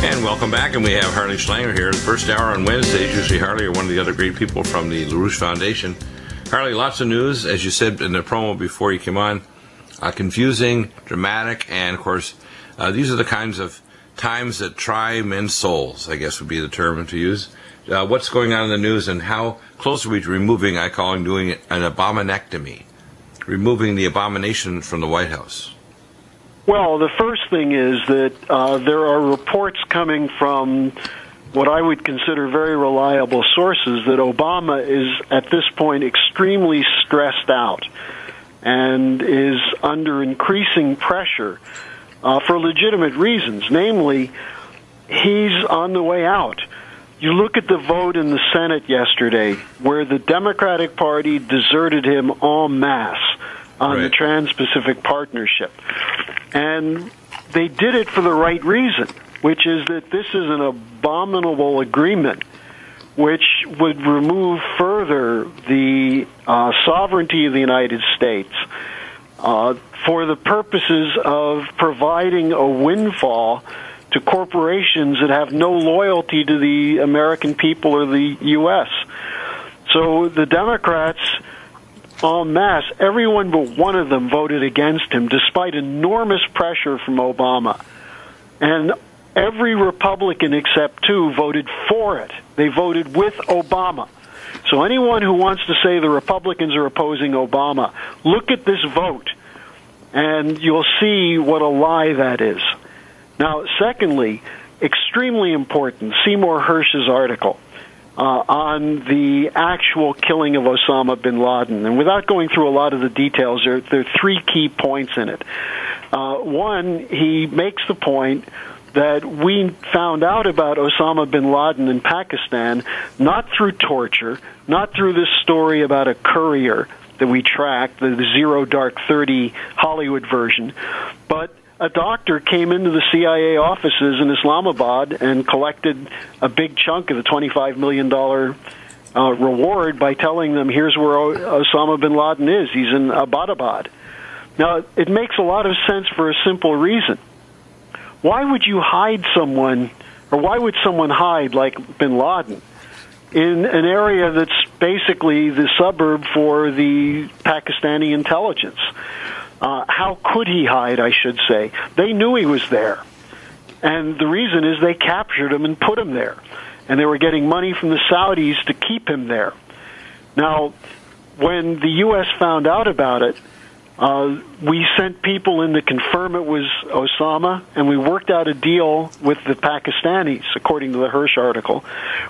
And welcome back, and we have Harley Schlanger here. The first hour on Wednesdays, usually Harley or one of the other great people from the LaRouche Foundation. Harley, lots of news, as you said in the promo before you came on. Confusing, dramatic, and of course, these are the kinds of times that try men's souls, I guess would be the term to use. What's going on in the news, and how close are we to removing, doing an abominectomy, removing the abomination from the White House? Well, the first thing is that there are reports coming from what I would consider very reliable sources that Obama is, at this point, extremely stressed out and is under increasing pressure for legitimate reasons. Namely, he's on the way out. You look at the vote in the Senate yesterday, where the Democratic Party deserted him en masse on the Trans-Pacific Partnership. And they did it for the right reason, which is that this is an abominable agreement which would remove further the sovereignty of the United States for the purposes of providing a windfall to corporations that have no loyalty to the American people or the U.S. So the Democrats, en masse, everyone but one of them voted against him, despite enormous pressure from Obama. And every Republican except two voted for it. They voted with Obama. So anyone who wants to say the Republicans are opposing Obama, look at this vote, and you'll see what a lie that is. Now, secondly, extremely important, Seymour Hersh's article on the actual killing of Osama bin Laden. And without going through a lot of the details, there are three key points in it. One, he makes the point that we found out about Osama bin Laden in Pakistan not through torture, not through this story about a courier that we tracked, the Zero Dark 30 Hollywood version, but a doctor came into the CIA offices in Islamabad and collected a big chunk of the $25 million reward by telling them, here's where Osama bin Laden is. He's in Abbottabad. Now, it makes a lot of sense for a simple reason. Why would you hide someone, or why would someone hide, like bin Laden, in an area that's basically the suburb for the Pakistani intelligence? How could he hide, I should say? They knew he was there. And the reason is they captured him and put him there. And they were getting money from the Saudis to keep him there. Now, when the U.S. found out about it, we sent people in to confirm it was Osama, and we worked out a deal with the Pakistanis, according to the Hersh article,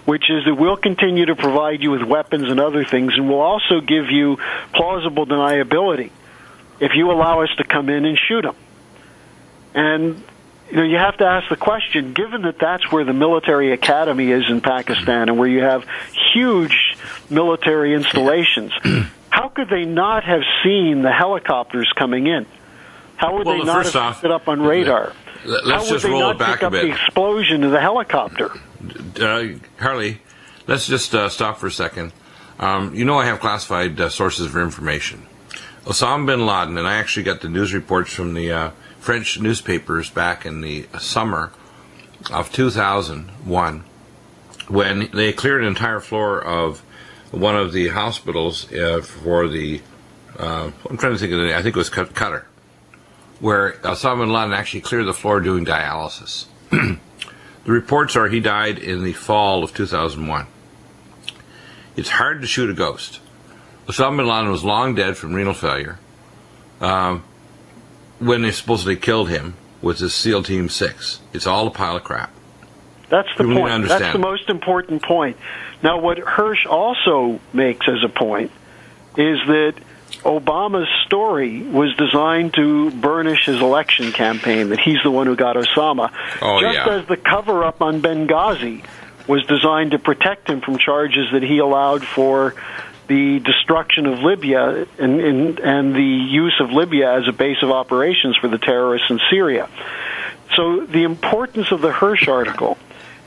which is that we'll continue to provide you with weapons and other things, and we'll also give you plausible deniability if you allow us to come in and shoot them. And you have to ask the question, given that that's where the military academy is in Pakistan and where you have huge military installations, how could they not have seen the helicopters coming in? How would they not have picked it up on radar? Let's just roll it back a bit. The explosion of the helicopter. Harley, let's just stop for a second. I have classified sources of information. Osama bin Laden, and I actually got the news reports from the French newspapers back in the summer of 2001, when they cleared an entire floor of one of the hospitals for the, I'm trying to think of the name, I think it was Qatar, where Osama bin Laden actually cleared the floor doing dialysis. The reports are he died in the fall of 2001. It's hard to shoot a ghost. Osama bin Laden was long dead from renal failure when they supposedly killed him with his SEAL Team 6. It's all a pile of crap. That's the point. That's the most important point. Now, what Hersh also makes as a point is that Obama's story was designed to burnish his election campaign, that he's the one who got Osama. Just as the cover-up on Benghazi was designed to protect him from charges that he allowed for the destruction of Libya and the use of Libya as a base of operations for the terrorists in Syria. So the importance of the Hersh article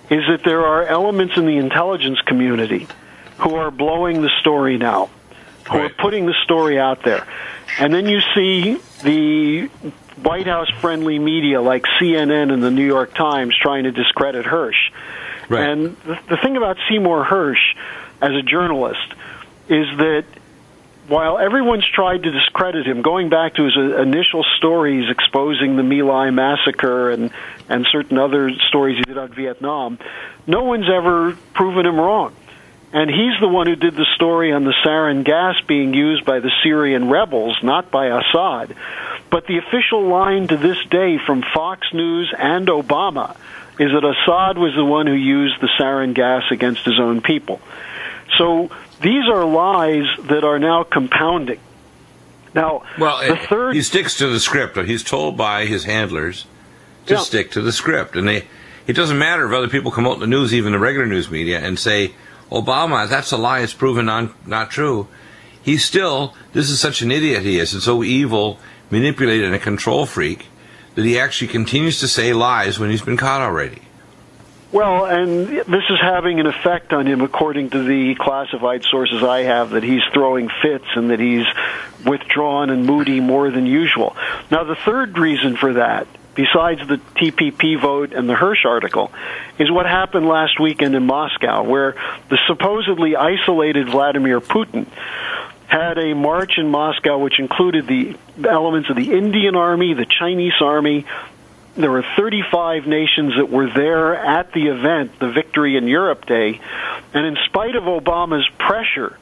is that there are elements in the intelligence community who are blowing the story now, who are putting the story out there. And then you see the White House-friendly media like CNN and the New York Times trying to discredit Hersh. Right. And the thing about Seymour Hersh as a journalist is that while everyone's tried to discredit him, going back to his initial stories exposing the My Lai massacre and certain other stories he did on Vietnam, no one's ever proven him wrong. And he's the one who did the story on the sarin gas being used by the Syrian rebels, not by Assad. But the official line to this day from Fox News and Obama is that Assad was the one who used the sarin gas against his own people. So these are lies that are now compounding. Now, the third... he sticks to the script. He's told by his handlers to stick to the script. And it doesn't matter if other people come out in the news, even the regular news media, and say, Obama, that's a lie, it's proven not true. He's still, this is such an idiot he is, and so evil, manipulated, and a control freak, that he actually continues to say lies when he's been caught already. Well, and this is having an effect on him, according to the classified sources I have, that he's throwing fits and that he's withdrawn and moody more than usual. Now, the third reason for that, besides the TPP vote and the Hersh article, is what happened last weekend in Moscow, where the supposedly isolated Vladimir Putin had a march in Moscow which included the elements of the Indian Army, the Chinese Army. There were 35 nations that were there at the event, the Victory in Europe Day, and in spite of Obama's pressure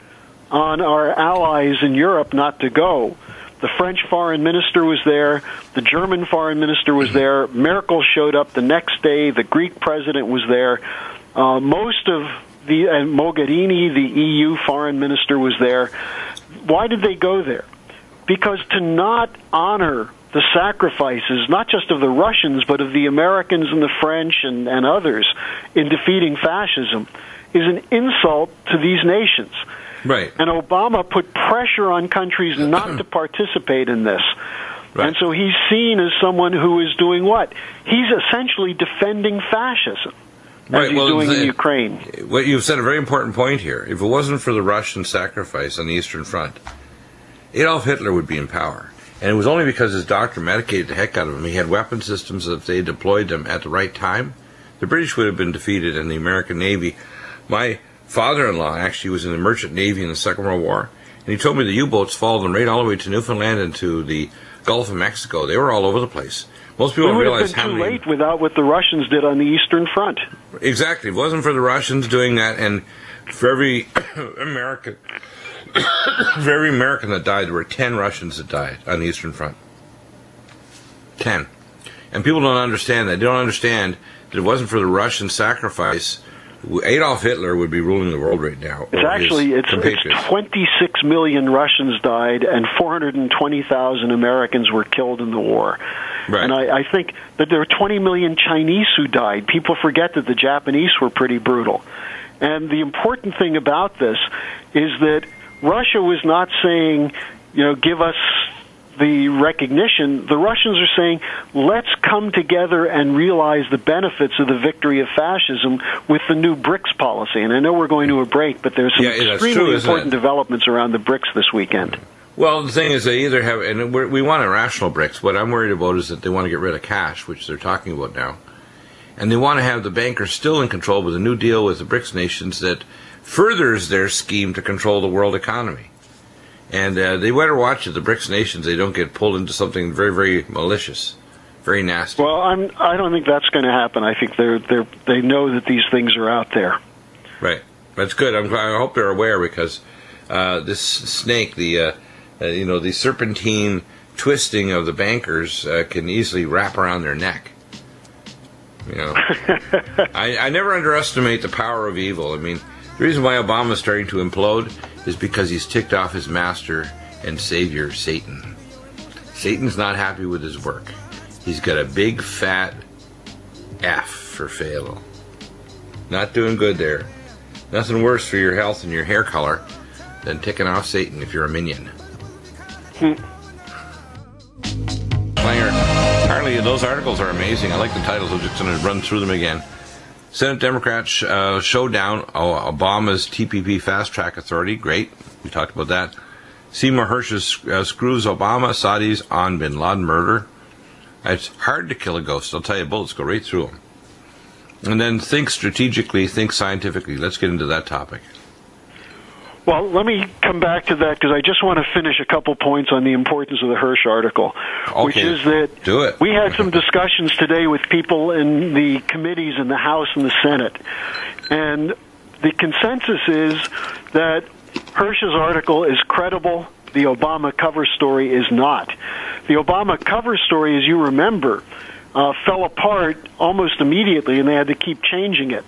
on our allies in Europe not to go, the French foreign minister was there, the German foreign minister was there, Merkel showed up the next day, the Greek president was there, most of the Mogherini, the EU foreign minister, was there. Why did they go there? Because to not honor the sacrifices, not just of the Russians, but of the Americans and the French and others in defeating fascism, is an insult to these nations. Right. And Obama put pressure on countries not to participate in this. Right. And so he's seen as someone who is doing what? He's essentially defending fascism, as he's doing in Ukraine. What you've said a very important point here. If it wasn't for the Russian sacrifice on the Eastern Front, Adolf Hitler would be in power. And it was only because his doctor medicated the heck out of him. He had weapon systems that if they deployed them at the right time, the British would have been defeated and the American Navy. My father-in-law actually was in the Merchant Navy in the Second World War, and he told me the U-boats followed them right all the way to Newfoundland and to the Gulf of Mexico. They were all over the place. Most people don't realize how many... It would have been too late without what the Russians did on the Eastern Front. Exactly. If it wasn't for the Russians doing that, and for every American... For every American that died, there were 10 Russians that died on the Eastern Front. 10. And people don't understand that. They don't understand that if it wasn't for the Russian sacrifice, Adolf Hitler would be ruling the world right now. It's 26 million Russians died and 420,000 Americans were killed in the war. Right. And I think that there were 20 million Chinese who died. People forget that the Japanese were pretty brutal. And the important thing about this is that Russia was not saying, give us the recognition. The Russians are saying, let's come together and realize the benefits of the victory of fascism with the new BRICS policy. And I know we're going to a break, but there's some extremely important developments around the BRICS this weekend. Well, the thing is, they either have, and we want a rational BRICS. What I'm worried about is that they want to get rid of cash, which they're talking about now. And they want to have the bankers still in control with a new deal with the BRICS nations that furthers their scheme to control the world economy. And they better watch it, the BRICS nations, they don't get pulled into something very, very malicious, very nasty. Well, I don't think that's going to happen. I think they know that these things are out there. Right. That's good. I hope they're aware, because this snake, the serpentine twisting of the bankers can easily wrap around their neck. I never underestimate the power of evil. I mean, the reason why Obama's starting to implode is because he's ticked off his master and savior, Satan. Satan's not happy with his work. He's got a big, fat F for fail. Not doing good there. Nothing worse for your health and your hair color than ticking off Satan if you're a minion. Harley, those articles are amazing. I like the titles. I'm just going to run through them again. Senate Democrats show down Obama's TPP Fast Track Authority. Great. We talked about that. Seymour Hersh screws Obama, Saudis on bin Laden murder. It's hard to kill a ghost. I'll tell you, bullets go right through them. And then think strategically, think scientifically. Let's get into that topic. Well, let me come back to that because I just want to finish a couple points on the importance of the Hirsch article, which is that we had some discussions today with people in the committees in the House and the Senate, and the consensus is that Hirsch's article is credible. The Obama cover story is not. The Obama cover story, as you remember, fell apart almost immediately, and they had to keep changing it.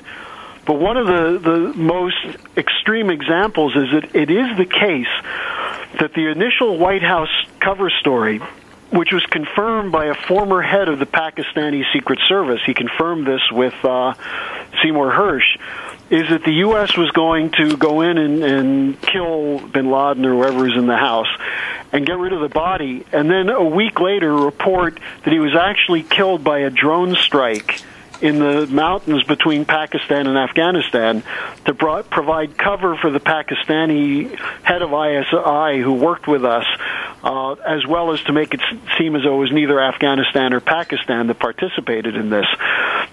But one of the most extreme examples is that it is the case that the initial White House cover story, which was confirmed by a former head of the Pakistani Secret Service, he confirmed this with Seymour Hersh, is that the U.S. was going to go in and kill bin Laden or whoever is in the house and get rid of the body, and then a week later report that he was actually killed by a drone strike in the mountains between Pakistan and Afghanistan to provide cover for the Pakistani head of ISI who worked with us, as well as to make it seem as though it was neither Afghanistan or Pakistan that participated in this.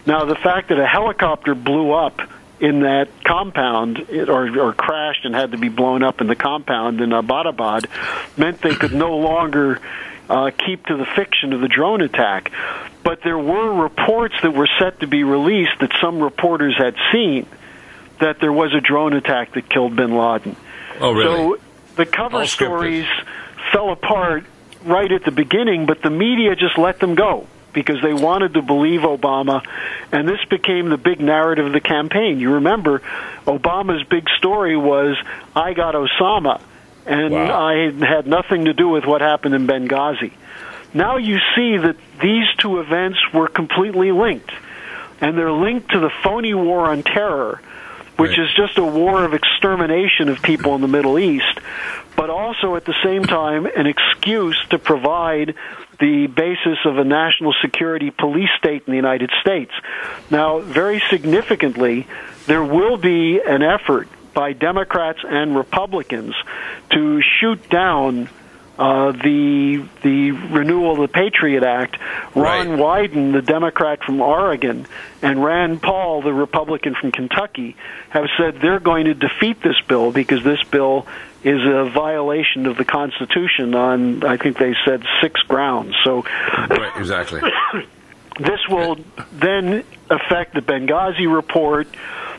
Now, the fact that a helicopter blew up in that compound, or crashed and had to be blown up in the compound in Abbottabad, meant they could no longer keep to the fiction of the drone attack. But there were reports that were set to be released that some reporters had seen that there was a drone attack that killed bin Laden. Oh, really? So the cover stories fell apart right at the beginning, but the media just let them go because they wanted to believe Obama, and this became the big narrative of the campaign. You remember, Obama's big story was, I got Osama, and I had nothing to do with what happened in Benghazi. Now you see that these two events were completely linked, and they're linked to the phony war on terror, which is just a war of extermination of people in the Middle East, but also at the same time an excuse to provide the basis of a national security police state in the United States. Now, very significantly, there will be an effort by Democrats and Republicans to shoot down the renewal of the Patriot Act. Ron Wyden, the Democrat from Oregon, and Rand Paul, the Republican from Kentucky, have said they're going to defeat this bill because this bill is a violation of the Constitution on, I think they said, 6 grounds. So, exactly. This will then affect the Benghazi report.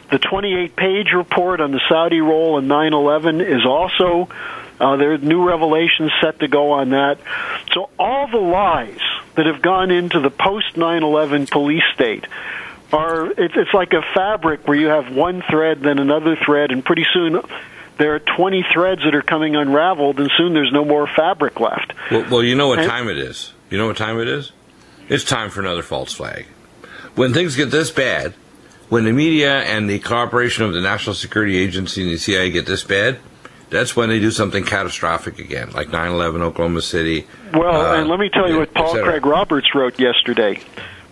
The 28-page report on the Saudi role in 9/11 is also, there are new revelations set to go on that. So all the lies that have gone into the post-9/11 police state are, it's like a fabric where you have one thread, then another thread, and pretty soon there are 20 threads that are coming unraveled, and soon there's no more fabric left. Well, you know what time it is. You know what time it is? It's time for another false flag. When things get this bad, when the media and the cooperation of the National Security Agency and the CIA get this bad, that's when they do something catastrophic again, like 9/11, Oklahoma City. Well, and let me tell you what Paul Craig Roberts wrote yesterday.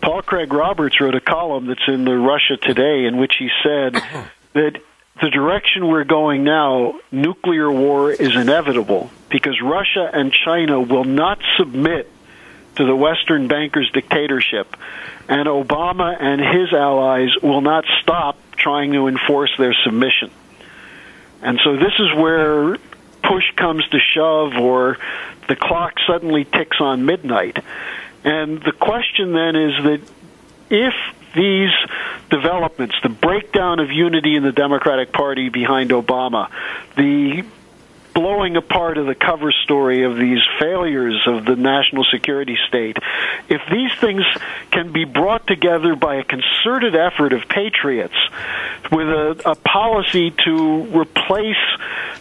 Paul Craig Roberts wrote a column that's in the Russia Today in which he said that the direction we're going now, nuclear war is inevitable because Russia and China will not submit to the Western bankers' dictatorship, and Obama and his allies will not stop trying to enforce their submission. And so this is where push comes to shove, or the clock suddenly ticks on midnight. And the question then is that if these developments, the breakdown of unity in the Democratic Party behind Obama, the blowing apart of the cover story of these failures of the national security state, if these things can be brought together by a concerted effort of patriots with a policy to replace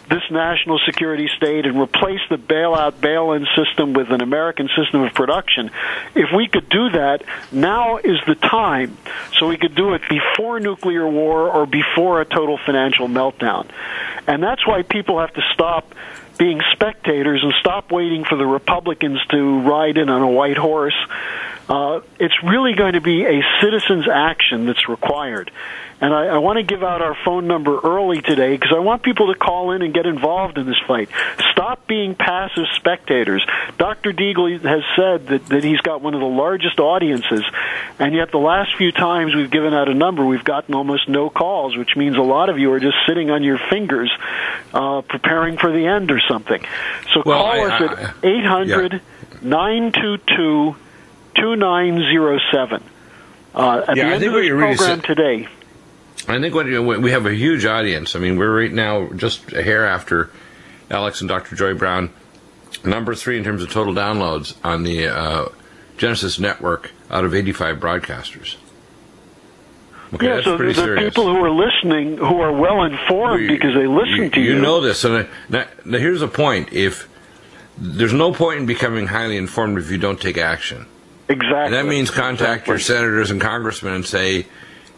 this national security state and replace the bailout, bail-in system with an American system of production, if we could do that, now is the time. So we could do it before nuclear war or before a total financial meltdown. And that's why people have to stop being spectators and stop waiting for the Republicans to ride in on a white horse. It's really going to be a citizen's action that's required. And I want to give out our phone number early today because I want people to call in and get involved in this fight. Stop being passive spectators. Dr. Deagle has said that he's got one of the largest audiences, and yet the last few times we've given out a number, we've gotten almost no calls, which means a lot of you are just sitting on your fingers preparing for the end or something. So call us at 800-922-2907. At the end of this program today. I think we have a huge audience. I mean, we're right now just a hair after Alex and Dr. Joy Brown, number 3 in terms of total downloads on the Genesis network out of 85 broadcasters. Okay, yeah, that's so pretty serious. People who are listening, who are well informed because they listen to you. You know this. And now here's the point. If there's no point in becoming highly informed if you don't take action. Exactly. And that means contact your senators and congressmen and say,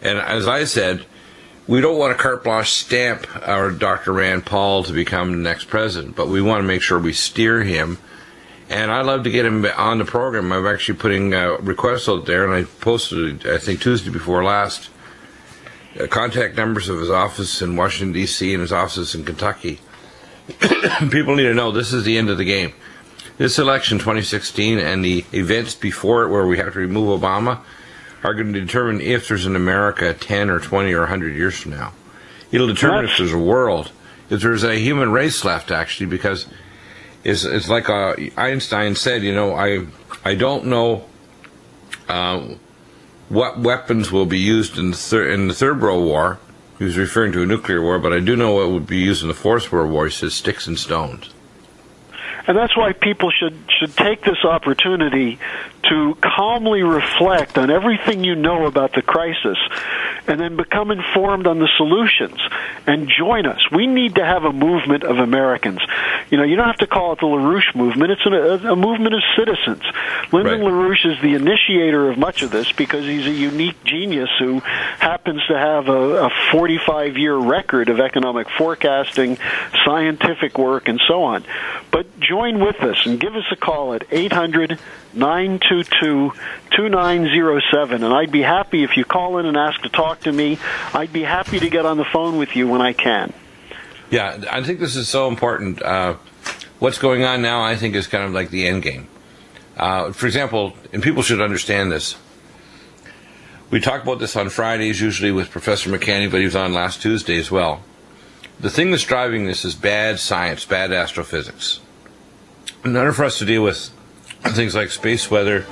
and as I said, we don't want a carte blanche stamp our Dr. Rand Paul to become the next president, but we want to make sure we steer him. And I'd love to get him on the program. I'm actually putting requests out there, and I posted, I think, Tuesday before last, contact numbers of his office in Washington, D.C., and his offices in Kentucky. People need to know this is the end of the game. This election, 2016, and the events before it where we have to remove Obama are going to determine if there's an America 10 or 20 or 100 years from now. It'll determine if there's a world, if there's a human race left, actually, because it's like Einstein said, you know, I don't know what weapons will be used in the Third World War. He was referring to a nuclear war, but I do know what would be used in the Fourth World War. He says sticks and stones. And that's why people should take this opportunity to calmly reflect on everything you know about the crisis and then become informed on the solutions and join us. We need to have a movement of Americans. You know, you don't have to call it the LaRouche movement. It's a movement of citizens. Lyndon LaRouche is the initiator of much of this because he's a unique genius who happens to have a 45-year record of economic forecasting, scientific work, and so on. But join with us and give us a call at 800-922-2907. And I'd be happy if you call in and ask to talk to me. I'd be happy to get on the phone with you when I can. Yeah, I think this is so important. What's going on now, I think, is kind of like the end game. For example, and people should understand this, we talk about this on Fridays, usually with Professor McCanny, but he was on last Tuesday as well. The thing that's driving this is bad science, bad astrophysics. In order for us to deal with things like space weather,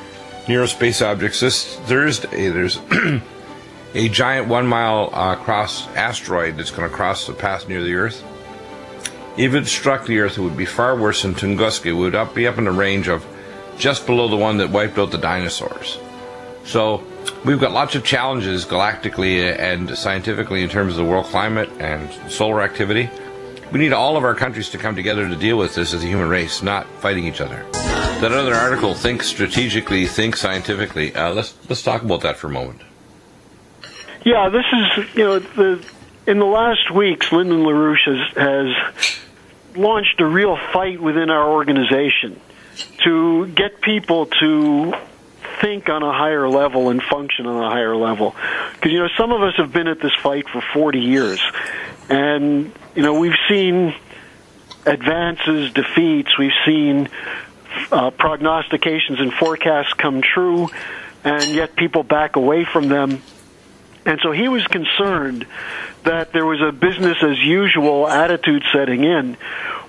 near-space objects, this Thursday there's a giant 1-mile cross asteroid that's going to cross the path near the Earth. If it struck the Earth, it would be far worse than Tunguska. It would be up in the range of just below the one that wiped out the dinosaurs. So we've got lots of challenges galactically and scientifically in terms of the world climate and solar activity. We need all of our countries to come together to deal with this as a human race, not fighting each other. That other article, Think Strategically, Think Scientifically, let's talk about that for a moment. Yeah, this is, you know, in the last weeks, Lyndon LaRouche has launched a real fight within our organization to get people to think on a higher level and function on a higher level. Because, you know, some of us have been at this fight for 40 years. And, you know, we've seen advances, defeats, we've seen prognostications and forecasts come true, and yet people back away from them. And so he was concerned that there was a business-as-usual attitude setting in,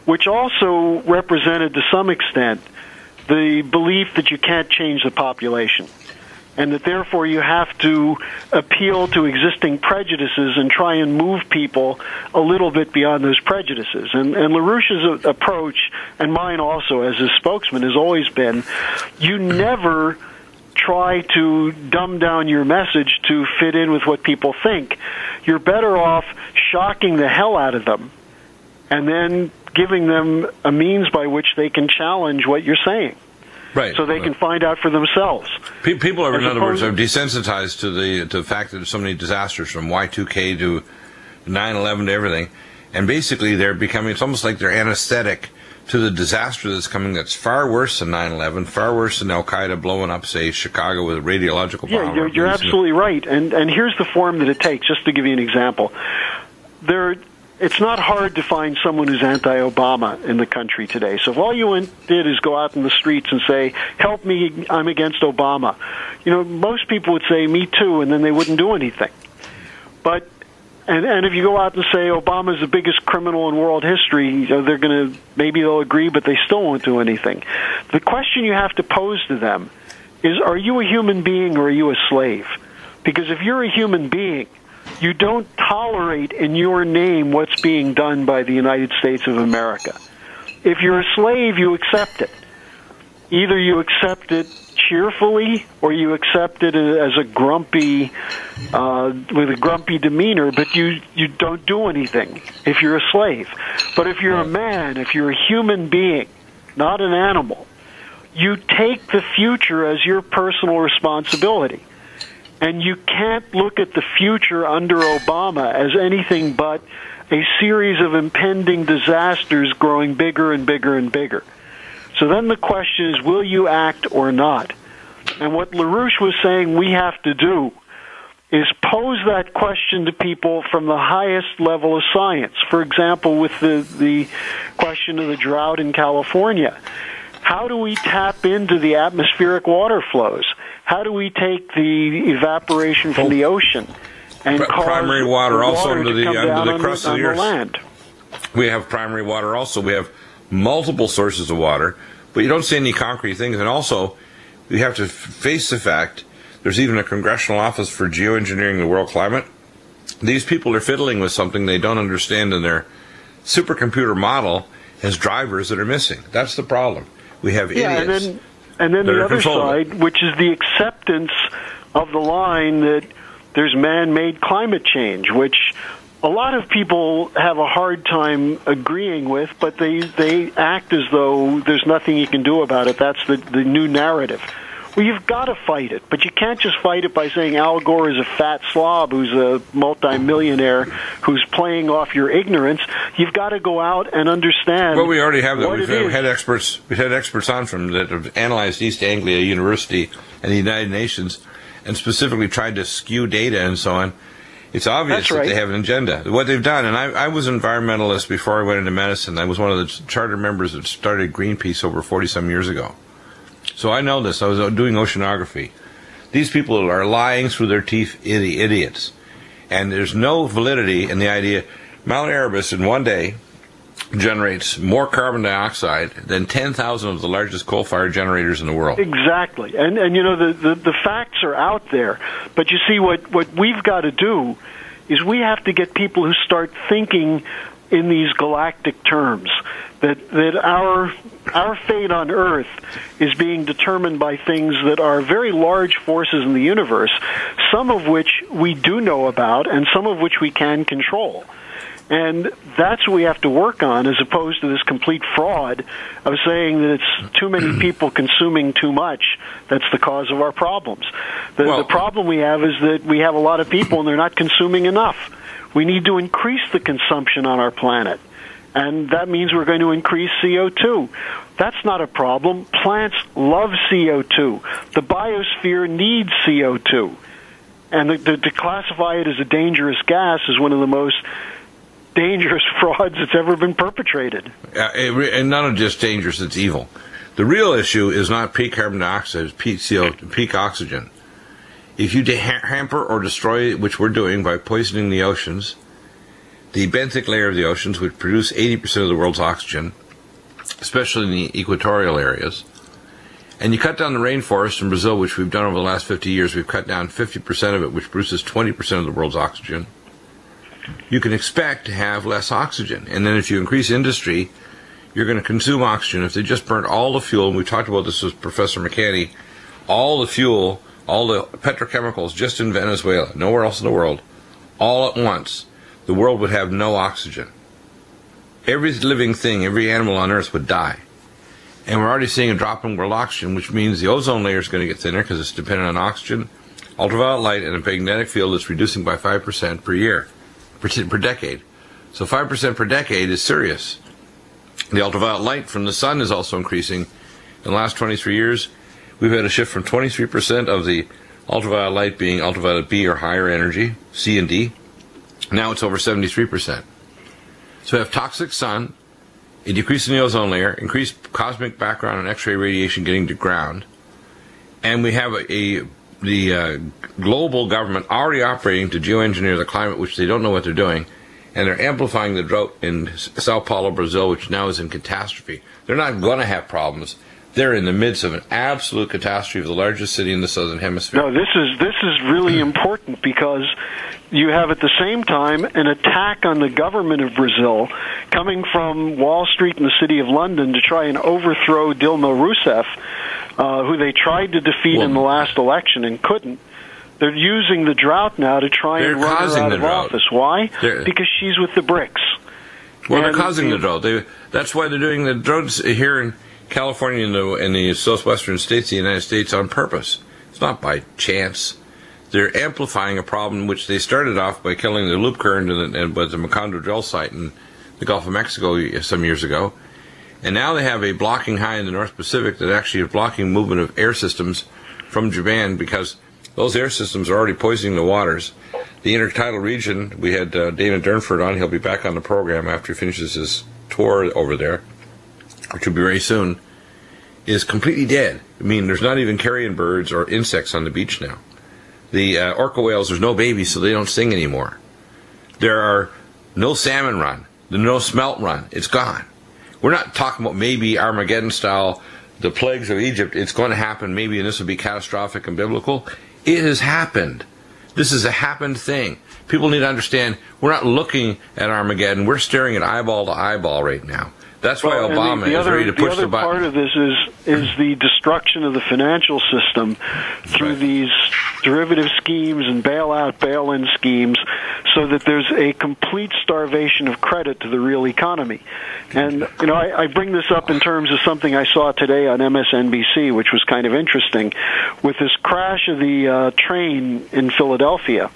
which also represented, to some extent, the belief that you can't change the population, and that therefore you have to appeal to existing prejudices and try and move people a little bit beyond those prejudices. And LaRouche's approach, and mine also as his spokesman, has always been, you never try to dumb down your message to fit in with what people think. You're better off shocking the hell out of them and then giving them a means by which they can challenge what you're saying. Right. So they can find out for themselves. People are, in other words, are desensitized to the fact that there's so many disasters, from Y2K to 9/11 to everything. And basically they're becoming, it's almost like they're anesthetic to the disaster that's coming that's far worse than 9/11, far worse than Al-Qaeda blowing up, say, Chicago with a radiological bomb. Yeah, you're absolutely right. And here's the form that it takes, just to give you an example. It's not hard to find someone who's anti-Obama in the country today. So if all you did is go out in the streets and say, help me, I'm against Obama, most people would say, me too, and then they wouldn't do anything. But And if you go out and say Obama's the biggest criminal in world history, maybe they'll agree, but they still won't do anything. The question you have to pose to them is, are you a human being or are you a slave? Because if you're a human being, you don't tolerate in your name what's being done by the United States of America. If you're a slave, you accept it. Either you accept it cheerfully, or you accept it as a grumpy, with a grumpy demeanor, but you don't do anything if you're a slave. But if you're a man, if you're a human being, not an animal, you take the future as your personal responsibility. And you can't look at the future under Obama as anything but a series of impending disasters growing bigger and bigger and bigger. So then the question is, will you act or not? And what LaRouche was saying we have to do is pose that question to people from the highest level of science. For example, with the question of the drought in California. How do we tap into the atmospheric water flows? How do we take the evaporation from the ocean and cause primary water also under the crust of the earth? Land? We have primary water also. We have multiple sources of water, but you don't see any concrete things. And also, we have to face the fact there's even a congressional office for geoengineering the world climate. These people are fiddling with something they don't understand, and their supercomputer model has drivers that are missing. That's the problem. We have idiots. And then the other side, which is the acceptance of the line that there's man-made climate change, which a lot of people have a hard time agreeing with, but they act as though there's nothing you can do about it. That's the new narrative. Well, you've got to fight it, but you can't just fight it by saying Al Gore is a fat slob who's a multimillionaire who's playing off your ignorance. You've got to go out and understand. Well, we already have that. We've had experts on from that have analyzed East Anglia University and the United Nations, and specifically tried to skew data and so on. It's obvious that they have an agenda. What they've done, and I was an environmentalist before I went into medicine. I was one of the charter members that started Greenpeace over 40-some years ago. So I know this. I was doing oceanography. These people are lying through their teeth, idiots. And there's no validity in the idea. Mount Erebus in one day generates more carbon dioxide than 10,000 of the largest coal-fired generators in the world. Exactly. And the facts are out there. But you see, what we've got to do is we have to get people who start thinking in these galactic terms, that our fate on Earth is being determined by things that are very large forces in the universe, some of which we do know about and some of which we can control. And that's what we have to work on, as opposed to this complete fraud of saying that it's too many people consuming too much that's the cause of our problems. The problem we have is that we have a lot of people and they're not consuming enough. We need to increase the consumption on our planet, and that means we're going to increase CO2. That's not a problem. Plants love CO2. The biosphere needs CO2. And to classify it as a dangerous gas is one of the most dangerous frauds that's ever been perpetrated. And not just dangerous, it's evil. The real issue is not peak carbon dioxide, it's peak CO2, peak oxygen. If you hamper or destroy, which we're doing by poisoning the oceans, the benthic layer of the oceans, which produce 80% of the world's oxygen, especially in the equatorial areas, and you cut down the rainforest in Brazil, which we've done over the last 50 years, we've cut down 50% of it, which produces 20% of the world's oxygen, you can expect to have less oxygen. And then if you increase industry, you're going to consume oxygen. If they just burnt all the fuel, and we talked about this with Professor McCanny, all the fuel, all the petrochemicals just in Venezuela, nowhere else in the world, all at once, the world would have no oxygen. Every living thing, every animal on Earth would die. And we're already seeing a drop in world oxygen, which means the ozone layer is going to get thinner because it's dependent on oxygen, ultraviolet light, and a magnetic field that's reducing by 5% per year, per decade. So 5% per decade is serious. The ultraviolet light from the sun is also increasing. In the last 23 years, we've had a shift from 23% of the ultraviolet light being ultraviolet B or higher energy, C and D. Now it's over 73%. So we have toxic sun, a decrease in the ozone layer, increased cosmic background and X-ray radiation getting to ground, and we have the global government already operating to geoengineer the climate, which they don't know what they're doing, and they're amplifying the drought in Sao Paulo, Brazil, which now is in catastrophe. They're not going to have problems. They're in the midst of an absolute catastrophe of the largest city in the southern hemisphere. No, this is really important, because you have at the same time an attack on the government of Brazil coming from Wall Street and the City of London to try and overthrow Dilma Rousseff, who they tried to defeat in the last election and couldn't. They're using the drought now to try and run her out of office. Why? Because she's with the BRICS. Well, they're causing the drought. That's why they're doing the droughts here in California and the southwestern states of the United States on purpose. It's not by chance. They're amplifying a problem which they started off by killing the loop current and the Macondo drill site in the Gulf of Mexico some years ago. And now they have a blocking high in the North Pacific that actually is blocking movement of air systems from Japan, because those air systems are already poisoning the waters. The intertidal region, we had Dana Durnford on. He'll be back on the program after he finishes his tour over there, which will be very soon, is completely dead. I mean, there's not even carrion birds or insects on the beach now. The orca whales, there's no babies, so they don't sing anymore. There are no salmon run, no smelt run. It's gone. We're not talking about maybe Armageddon style, the plagues of Egypt. It's going to happen maybe, and this will be catastrophic and biblical. It has happened. This is a happened thing. People need to understand, we're not looking at Armageddon. We're staring at eyeball to eyeball right now. That's why Obama is ready to push the button. The other part of this is the destruction of the financial system through these derivative schemes and bail-in schemes, so that there's a complete starvation of credit to the real economy. And, you know, I bring this up in terms of something I saw today on MSNBC, which was kind of interesting, with this crash of the train in Philadelphia.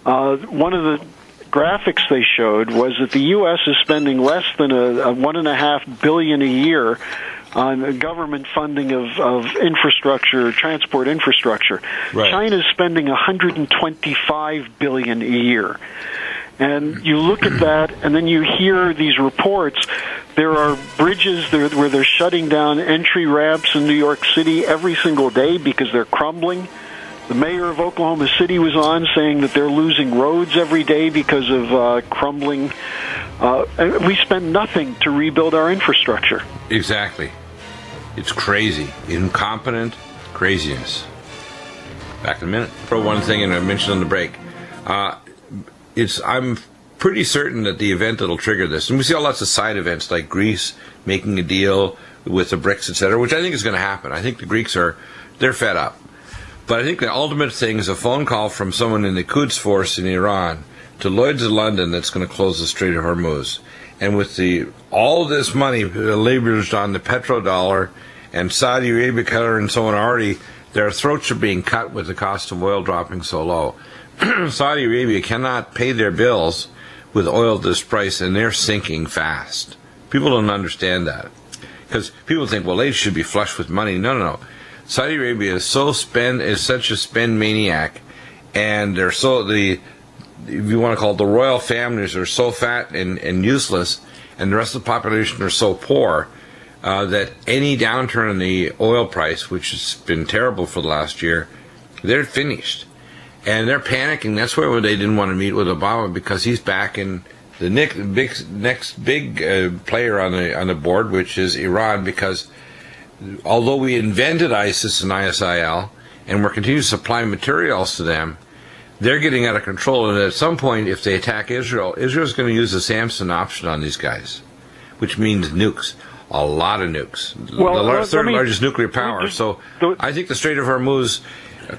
One of the graphics they showed was that the U.S. is spending less than a $1.5 billion a year on government funding of infrastructure, transport infrastructure. Right. China's spending $125 billion a year. And you look at that, and then you hear these reports. There are bridges where they're shutting down entry ramps in New York City every single day because they're crumbling. The mayor of Oklahoma City was on saying that they're losing roads every day because of crumbling. And we spend nothing to rebuild our infrastructure. Exactly. It's crazy. Incompetent craziness. Back in a minute. For one thing, and I mentioned on the break, I'm pretty certain that the event that'll trigger this, and we see lots of side events like Greece making a deal with the BRICS, etc., which I think is going to happen. I think the Greeks they're fed up. But I think the ultimate thing is a phone call from someone in the Quds Force in Iran to Lloyd's of London that's going to close the Strait of Hormuz. And with all this money leveraged on the petrodollar and Saudi Arabia, Qatar, and so on already, their throats are being cut with the cost of oil dropping so low. Saudi Arabia cannot pay their bills with oil at this price, and they're sinking fast. People don't understand that. Because people think, well, they should be flush with money. No. Saudi Arabia is such a spend maniac, and they're if you want to call it, the royal families are so fat and useless, and the rest of the population are so poor that any downturn in the oil price, which has been terrible for the last year, they're finished. And they're panicking. That's why they didn't want to meet with Obama, because he's back in the next big player on the board, which is Iran, because although we invented ISIS and ISIL, and we're continuing to supply materials to them, they're getting out of control. And at some point, if they attack Israel, Israel's going to use the Samson option on these guys, which means nukes. A lot of nukes. Well, the third largest nuclear power. So I think the Strait of Hormuz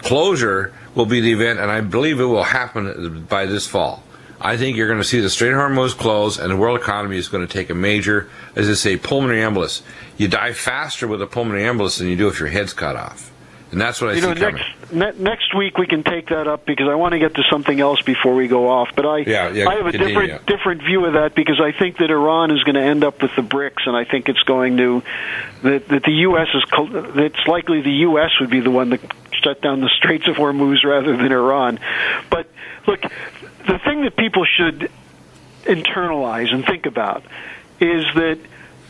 closure will be the event, and I believe it will happen by this fall. I think you're going to see the Strait of Hormuz close, and the world economy is going to take a major, as they say, pulmonary embolus. You die faster with a pulmonary embolus than you do if your head's cut off. And that's what I see coming. Next week we can take that up because I want to get to something else before we go off. But I have a different view of that because I think that Iran is going to end up with the BRICS, and I think it's going to that the U.S. it's likely the U.S. would be the one that shut down the Straits of Hormuz rather than Iran. But look, the thing that people should internalize and think about is that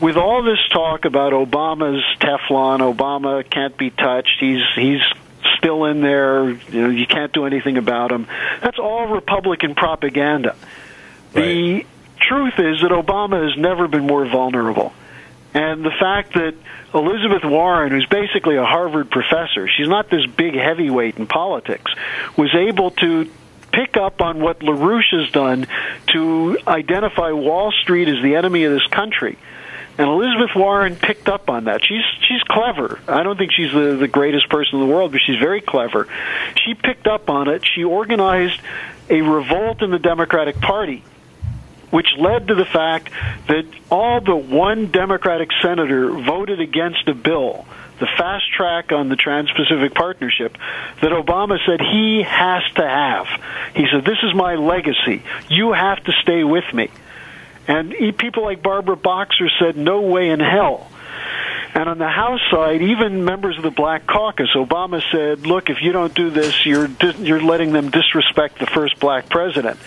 with all this talk about Obama's Teflon, Obama can't be touched, he's still in there, you can't do anything about him, that's all Republican propaganda. Right. The truth is that Obama has never been more vulnerable. And the fact that Elizabeth Warren, who's basically a Harvard professor, she's not this big heavyweight in politics, was able to pick up on what LaRouche has done to identify Wall Street as the enemy of this country. And Elizabeth Warren picked up on that. She's clever. I don't think she's the greatest person in the world, but she's very clever. She picked up on it. She organized a revolt in the Democratic Party, which led to the fact that all but one Democratic senator voted against a bill, the fast track on the Trans-Pacific Partnership, that Obama said he has to have. He said, this is my legacy. You have to stay with me. And people like Barbara Boxer said, no way in hell. And on the House side, even members of the Black Caucus, Obama said, look, if you don't do this, you're letting them disrespect the first black president.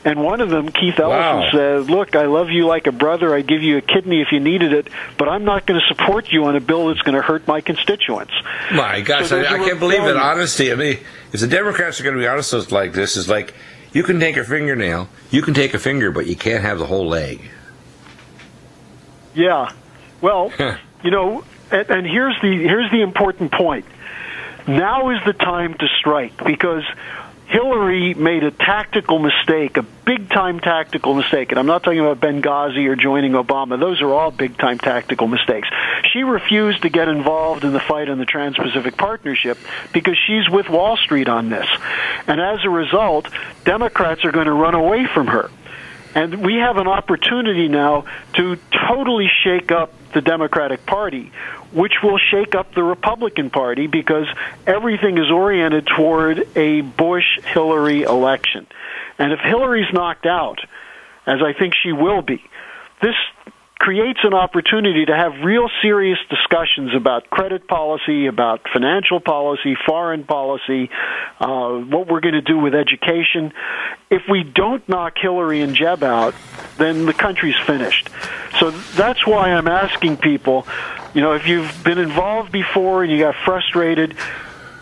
And one of them, Keith Ellison, said, look, I love you like a brother. I'd give you a kidney if you needed it, but I'm not going to support you on a bill that's going to hurt my constituents. My gosh, so I can't believe it. Honesty. I mean, if the Democrats are going to be honest like this, is like, you can take a fingernail, you can take a finger, but you can't have the whole leg. Yeah. Well, and here's the important point. Now is the time to strike, because Hillary made a tactical mistake, a big-time tactical mistake, and I'm not talking about Benghazi or joining Obama. Those are all big-time tactical mistakes. She refused to get involved in the fight on the Trans-Pacific Partnership because she's with Wall Street on this. And as a result, Democrats are going to run away from her. And we have an opportunity now to totally shake up the Democratic Party, which will shake up the Republican Party because everything is oriented toward a Bush-Hillary election. And if Hillary's knocked out, as I think she will be, this creates an opportunity to have real serious discussions about credit policy, about financial policy, foreign policy, what we're going to do with education. If we don't knock Hillary and Jeb out, then the country's finished. So that's why I'm asking people, if you've been involved before and you got frustrated,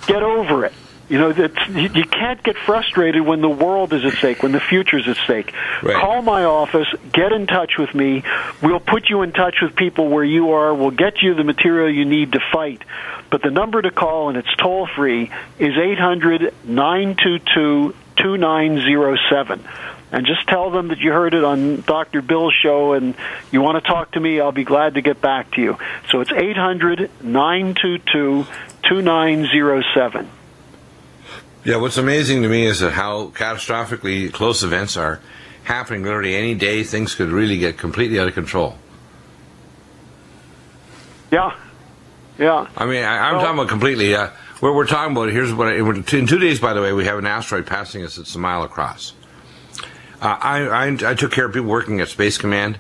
get over it. You can't get frustrated when the world is at stake, when the future is at stake. Right. Call my office, get in touch with me. We'll put you in touch with people where you are. We'll get you the material you need to fight. But the number to call, and it's toll-free, is 800-922-2907. And just tell them that you heard it on Dr. Bill's show and you want to talk to me, I'll be glad to get back to you. So it's 800-922-2907. Yeah, what's amazing to me is how catastrophically close events are happening literally any day. Things could really get completely out of control. Yeah. I mean, I'm talking about completely. We're talking about, here's what, in 2 days, by the way, we have an asteroid passing us that's a mile across. I took care of people working at Space Command.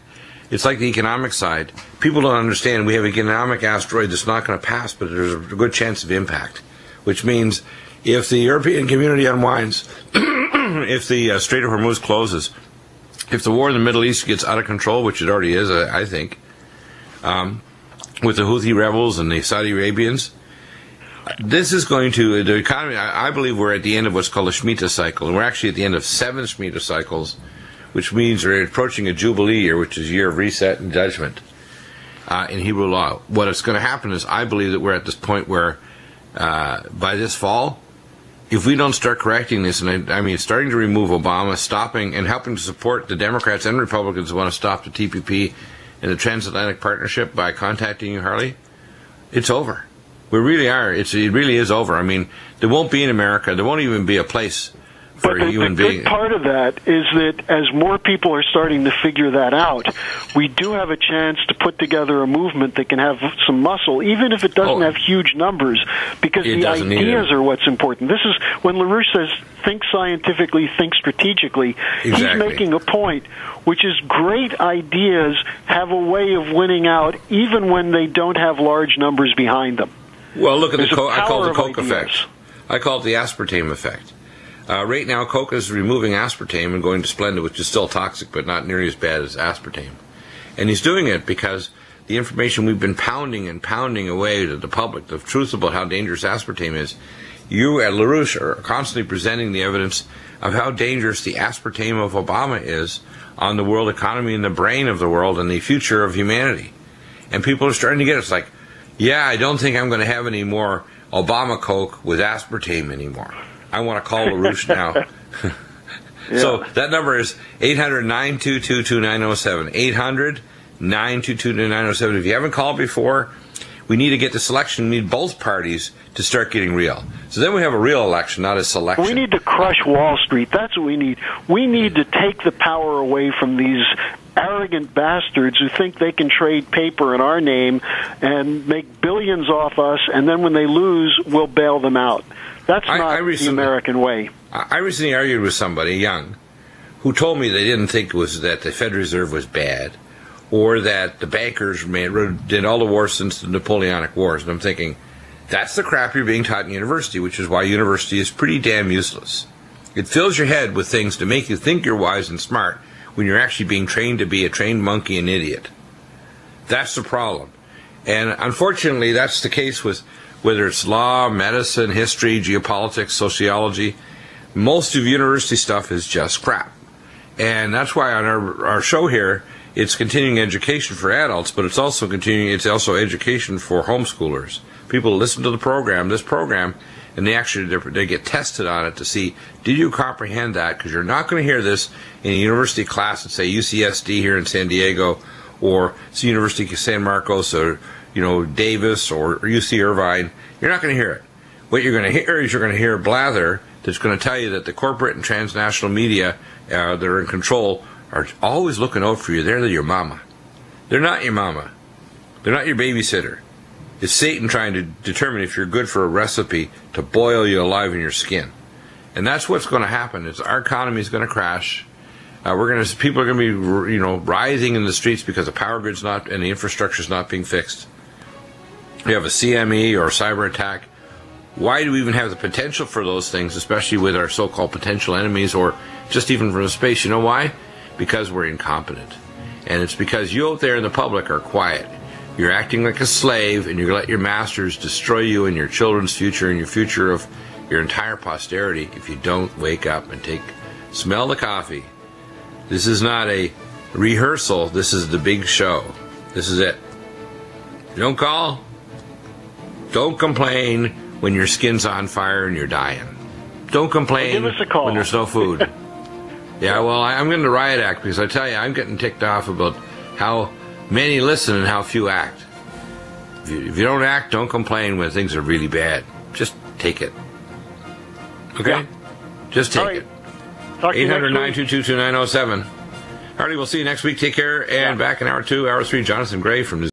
It's like the economic side. People don't understand we have an economic asteroid that's not going to pass, but there's a good chance of impact, which means if the European community unwinds, if the Strait of Hormuz closes, if the war in the Middle East gets out of control, which it already is, I think, with the Houthi rebels and the Saudi Arabians, this is going to, the economy, I believe we're at the end of what's called a Shemitah cycle, and we're actually at the end of 7 Shemitah cycles, which means we're approaching a Jubilee year, which is a year of reset and judgment in Hebrew law. What is going to happen is I believe that we're at this point where by this fall, if we don't start correcting this, and I mean starting to remove Obama, stopping and helping to support the Democrats and Republicans who want to stop the TPP and the Transatlantic Partnership by contacting you, Harley, it's over. We really are. It really is over. I mean, there won't be in America, there won't even be a place for a human being. The good part of that is that as more people are starting to figure that out, we do have a chance to put together a movement that can have some muscle, even if it doesn't have huge numbers, because the ideas are what's important. This is when LaRouche says, think scientifically, think strategically. Exactly. He's making a point, which is great ideas have a way of winning out even when they don't have large numbers behind them. Well, look at I call it the Coke ideas. effect. I call it the aspartame effect. Right now, Coke is removing aspartame and going to Splenda, which is still toxic, but not nearly as bad as aspartame. And he's doing it because the information we've been pounding and pounding away to the public, the truth about how dangerous aspartame is, you at LaRouche are constantly presenting the evidence of how dangerous the aspartame of Obama is on the world economy and the brain of the world and the future of humanity. And people are starting to get it. It's like, yeah, I don't think I'm going to have any more Obama Coke with aspartame anymore. I want to call LaRouche now. Yeah. So that number is 800-922-2907. 800-922-2907. If you haven't called before, we need to get this election. We need both parties to start getting real. So then we have a real election, not a selection. We need to crush Wall Street. That's what we need. We need to take the power away from these arrogant bastards who think they can trade paper in our name and make billions off us, and then when they lose, we'll bail them out. That's not the American way. I recently argued with somebody, young, who told me they didn't think it was that the Federal Reserve was bad, or that the bankers did all the wars since the Napoleonic Wars. And I'm thinking, that's the crap you're being taught in university, which is why university is pretty damn useless. It fills your head with things to make you think you're wise and smart when you're actually being trained to be a trained monkey and idiot. That's the problem. And unfortunately, that's the case with whether it's law, medicine, history, geopolitics, sociology. Most of university stuff is just crap. And that's why on our show here, it's continuing education for adults, but it's also education for homeschoolers. People listen to this program, and they get tested on it to see, did you comprehend that? Because you're not going to hear this in a university class at, say, UCSD here in San Diego, or University of San Marcos, or Davis, or UC Irvine. You're not going to hear it. What you're going to hear is a blather that's going to tell you that the corporate and transnational media that are in control are always looking out for you. They're your mama. They're not your mama. They're not your babysitter. It's Satan trying to determine if you're good for a recipe to boil you alive in your skin. And that's what's going to happen. Our economy is going to crash. People are going to be, rising in the streets because the power grid's not and the infrastructure is not being fixed. We have a CME or a cyber attack. Why do we even have the potential for those things, especially with our so-called potential enemies, or just even from space? You know why? Because we're incompetent. And it's because you out there in the public are quiet. You're acting like a slave, and you're going to let your masters destroy you and your children's future and your future of your entire posterity if you don't wake up and smell the coffee. This is not a rehearsal. This is the big show. This is it. You don't call. Don't complain when your skin's on fire and you're dying. Don't complain when there's no food. Yeah, well, I'm going to riot act because I tell you, I'm getting ticked off about how many listen and how few act. If you don't act, don't complain when things are really bad. Just take it. Okay? Yeah. Just take it. 800-922-2907. Harley, we'll see you next week. Take care. And back in hour 2, hour 3, Jonathan Gray from